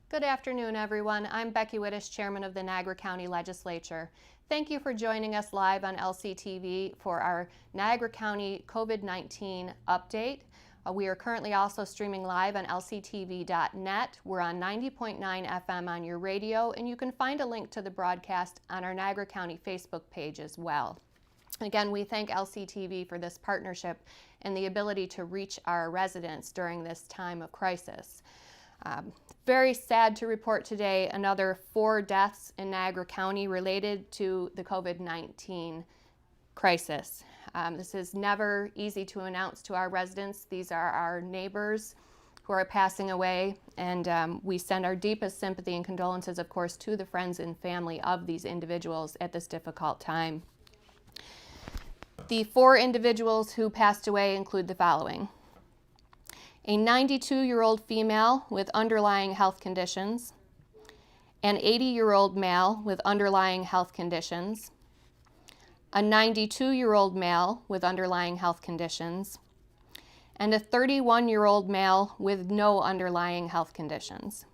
Good afternoon, everyone. I'm Becky Wittes, Chairman of the Niagara County Legislature. Thank you for joining us live on LCTV for our Niagara County COVID-19 update. We are currently also streaming live on lctv.net. We're on 90.9 FM on your radio, and you can find a link to the broadcast on our Niagara County Facebook page as well. Again, we thank LCTV for this partnership and the ability to reach our residents during this time of crisis. Very sad to report today another 4 deaths in Niagara County related to the COVID-19 crisis. This is never easy to announce to our residents. These are our neighbors who are passing away, and we send our deepest sympathy and condolences, of course, to the friends and family of these individuals at this difficult time. The 4 individuals who passed away include the following: a 92-year-old female with underlying health conditions, an 80-year-old male with underlying health conditions, a 92-year-old male with underlying health conditions, and a 31-year-old male with no underlying health conditions.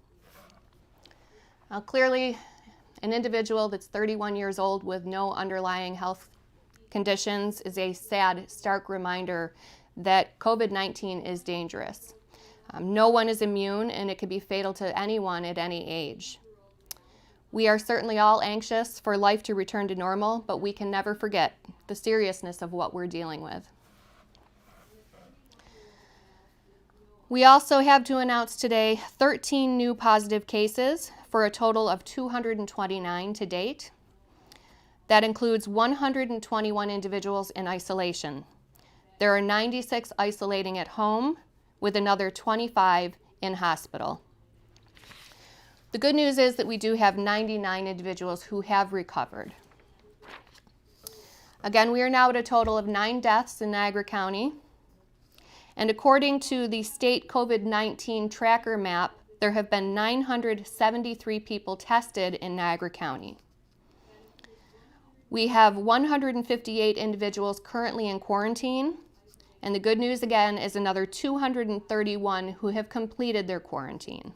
Now, clearly, an individual that's 31 years old with no underlying health conditions is a sad, stark reminder that COVID-19 is dangerous. No one is immune, and it can be fatal to anyone at any age. We are certainly all anxious for life to return to normal, but we can never forget the seriousness of what we're dealing with. We also have to announce today 13 new positive cases for a total of 229 to date. That includes 121 individuals in isolation. There are 96 isolating at home, with another 25 in hospital. The good news is that we do have 99 individuals who have recovered. Again, we are now at a total of 9 deaths in Niagara County. And according to the state COVID-19 tracker map, there have been 973 people tested in Niagara County. We have 158 individuals currently in quarantine. And the good news, again, is another 231 who have completed their quarantine.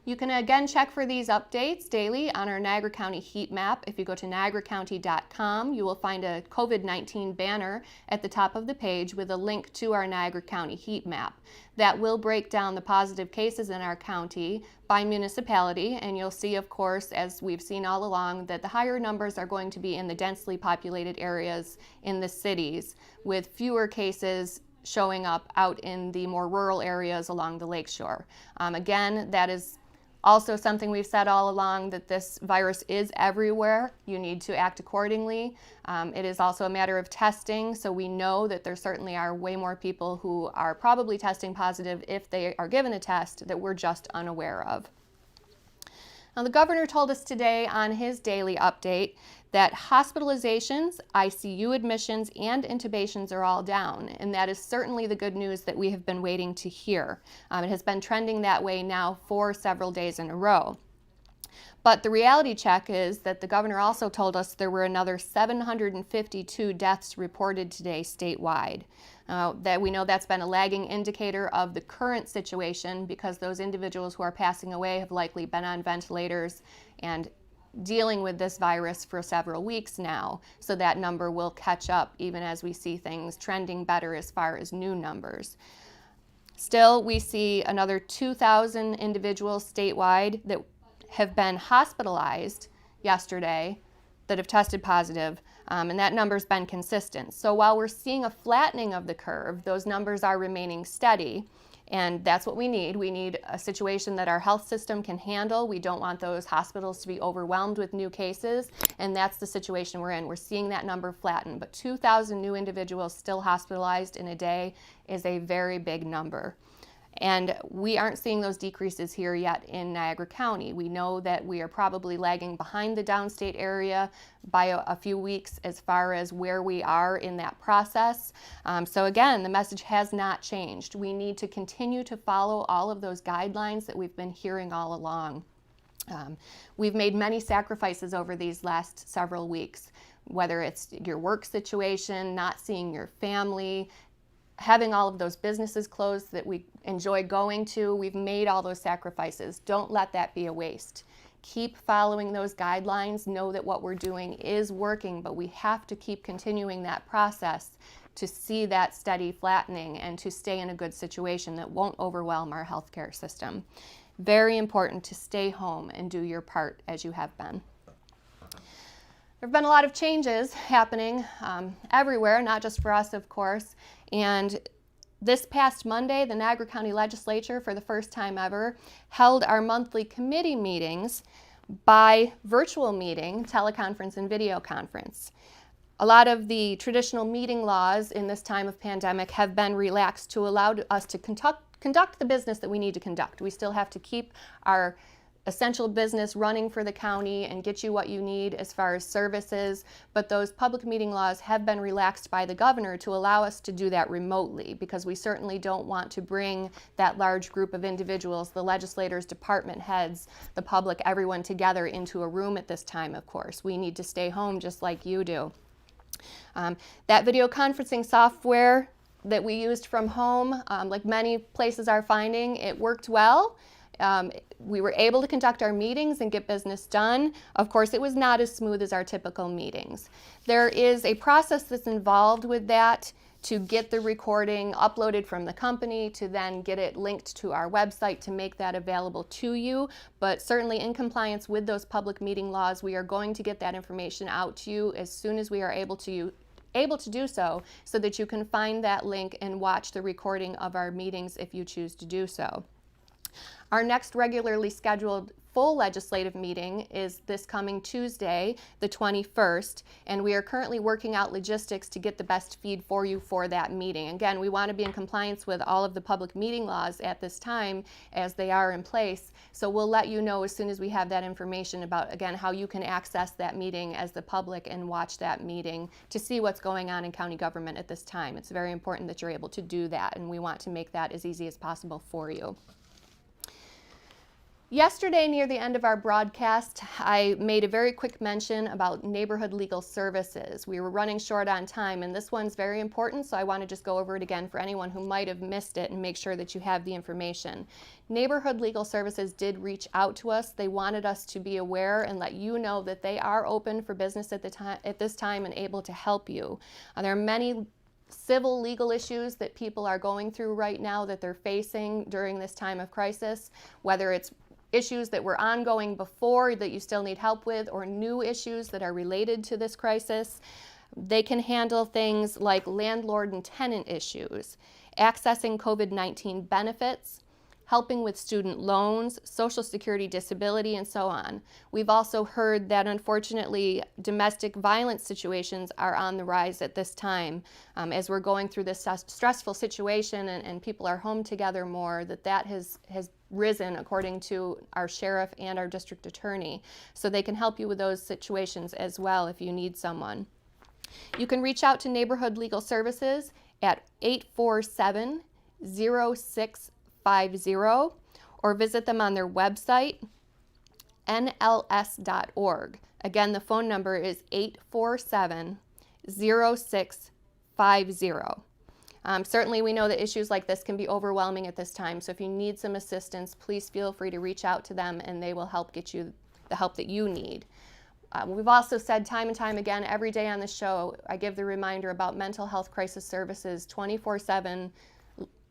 You can again check for these updates daily on our Niagara County heat map. If you go to niagaracounty.com, you will find a COVID-19 banner at the top of the page with a link to our Niagara County heat map. That will break down the positive cases in our county by municipality, and you'll see, of course, as we've seen all along, that the higher numbers are going to be in the densely populated areas in the cities, with fewer cases showing up out in the more rural areas along the lakeshore. Again, that is also something we've said all along, that this virus is everywhere. You need to act accordingly. It is also a matter of testing, so we know that there certainly are way more people who are probably testing positive if they are given a test that we're just unaware of. Now, the governor told us today on his daily update that hospitalizations, ICU admissions, and intubations are all down, and that is certainly the good news that we have been waiting to hear. It has been trending that way now for several days in a row. But the reality check is that the governor also told us there were another 752 deaths reported today statewide. That we know that's been a lagging indicator of the current situation, because those individuals who are passing away have likely been on ventilators and dealing with this virus for several weeks now, so that number will catch up even as we see things trending better as far as new numbers. Still, we see another 2,000 individuals statewide that have been hospitalized yesterday that have tested positive, and that number's been consistent. So while we're seeing a flattening of the curve, those numbers are remaining steady, and that's what we need. We need a situation that our health system can handle. We don't want those hospitals to be overwhelmed with new cases, and that's the situation we're in. We're seeing that number flatten, but 2,000 new individuals still hospitalized in a day is a very big number. And we aren't seeing those decreases here yet in Niagara County. We know that we are probably lagging behind the downstate area by a few weeks as far as where we are in that process. So again, the message has not changed. We need to continue to follow all of those guidelines that we've been hearing all along. We've made many sacrifices over these last several weeks, whether it's your work situation, not seeing your family, having all of those businesses closed that we enjoy going to. We've made all those sacrifices. Don't let that be a waste. Keep following those guidelines. Know that what we're doing is working, but we have to keep continuing that process to see that steady flattening and to stay in a good situation that won't overwhelm our healthcare system. Very important to stay home and do your part as you have been. There have been a lot of changes happening everywhere, not just for us, of course. And this past Monday, the Niagara County Legislature, for the first time ever, held our monthly committee meetings by virtual meeting, teleconference, and video conference. A lot of the traditional meeting laws in this time of pandemic have been relaxed to allow us to conduct the business that we need to conduct. We still have to keep our essential business running for the county and get you what you need as far as services, but those public meeting laws have been relaxed by the governor to allow us to do that remotely, because we certainly don't want to bring that large group of individuals, the legislators, department heads, the public, everyone together into a room at this time, of course. We need to stay home just like you do. That video conferencing software that we used from home, like many places are finding, it worked well. We were able to conduct our meetings and get business done. Of course, it was not as smooth as our typical meetings. There is a process that's involved with that to get the recording uploaded from the company, to then get it linked to our website to make that available to you. But certainly in compliance with those public meeting laws, we are going to get that information out to you as soon as we are able to do so that you can find that link and watch the recording of our meetings if you choose to do so. Our next regularly scheduled full legislative meeting is this coming Tuesday, the 21st, and we are currently working out logistics to get the best feed for you for that meeting. Again, we want to be in compliance with all of the public meeting laws at this time as they are in place, so we'll let you know as soon as we have that information about, again, how you can access that meeting as the public and watch that meeting to see what's going on in county government at this time. It's very important that you're able to do that, and we want to make that as easy as possible for you. Yesterday, near the end of our broadcast, I made a very quick mention about neighborhood legal services. We were running short on time, and this one's very important, so I want to just go over it again for anyone who might have missed it and make sure that you have the information. Neighborhood legal services did reach out to us. They wanted us to be aware and let you know that they are open for business at this time and able to help you. There are many civil legal issues that people are going through right now that they're facing during this time of crisis, whether it's issues that were ongoing before that you still need help with, or new issues that are related to this crisis. They can handle things like landlord and tenant issues, accessing COVID-19 benefits, helping with student loans, Social Security disability, and so on. We've also heard that unfortunately domestic violence situations are on the rise at this time. As we're going through this stressful situation and people are home together more, that has risen according to our sheriff and our district attorney. So they can help you with those situations as well if you need someone. You can reach out to Neighborhood Legal Services at 847-0650 or visit them on their website, nls.org. Again, the phone number is 847-0650. Certainly we know that issues like this can be overwhelming at this time, so if you need some assistance, please feel free to reach out to them and they will help get you the help that you need. We've also said time and time again, every day on the show, I give the reminder about Mental Health Crisis Services 24/7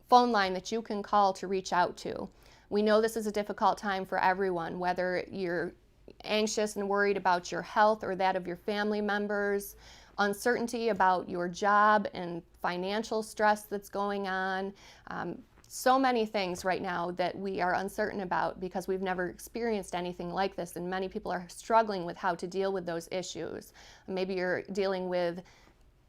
phone line that you can call to reach out to. We know this is a difficult time for everyone, whether you're anxious and worried about your health or that of your family members, uncertainty about your job and financial stress that's going on. So many things right now that we are uncertain about because we've never experienced anything like this, and many people are struggling with how to deal with those issues. Maybe you're dealing with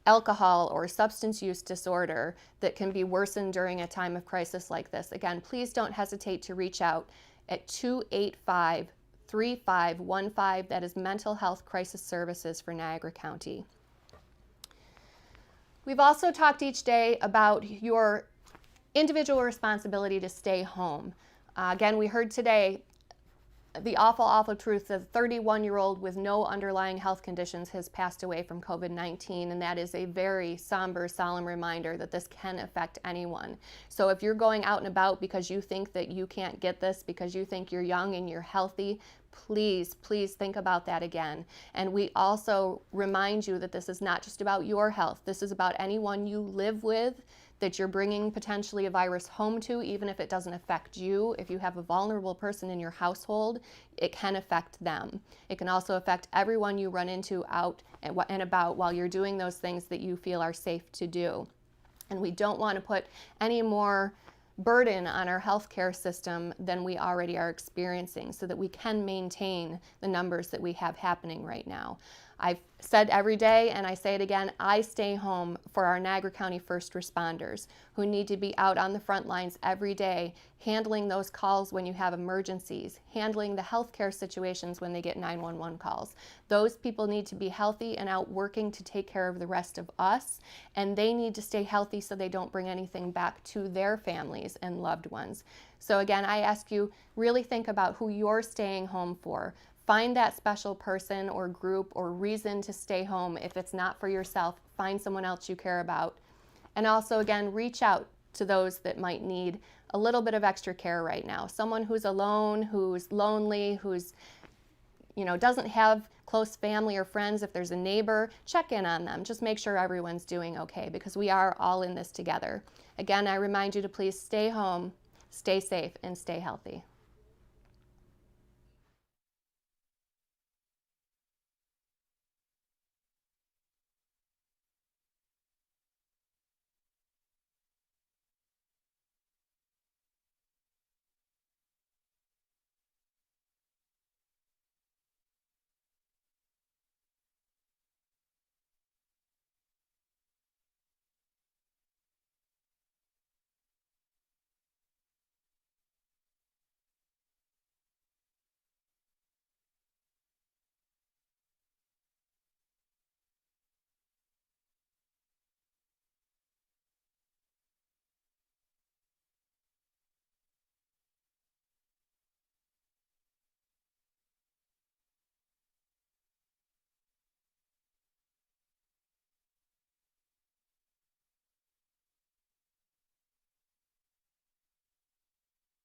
alcohol or substance use disorder that can be worsened during a time of crisis like this. Again, please don't hesitate to reach out at 285-3515. That is Mental Health Crisis Services for Niagara County. We've also talked each day about your individual responsibility to stay home. Again, we heard today the awful, awful truth that a 31-year-old with no underlying health conditions has passed away from COVID-19, and that is a very somber, solemn reminder that this can affect anyone. So if you're going out and about because you think that you can't get this, because you think you're young and you're healthy, please, please think about that again. And we also remind you that this is not just about your health. This is about anyone you live with that you're bringing potentially a virus home to, even if it doesn't affect you. If you have a vulnerable person in your household, it can affect them. It can also affect everyone you run into out and about while you're doing those things that you feel are safe to do. And we don't want to put any more burden on our healthcare system than we already are experiencing, so that we can maintain the numbers that we have happening right now. I've said every day, and I say it again, I stay home for our Niagara County first responders who need to be out on the front lines every day, handling those calls when you have emergencies, handling the healthcare situations when they get 911 calls. Those people need to be healthy and out working to take care of the rest of us, and they need to stay healthy so they don't bring anything back to their families and loved ones. So again, I ask you, really think about who you're staying home for. Find that special person or group or reason to stay home. If it's not for yourself, find someone else you care about. And also, again, reach out to those that might need a little bit of extra care right now. Someone who's alone, who's lonely, who's, doesn't have close family or friends. If there's a neighbor, check in on them. Just make sure everyone's doing okay, because we are all in this together. Again, I remind you to please stay home, stay safe, and stay healthy.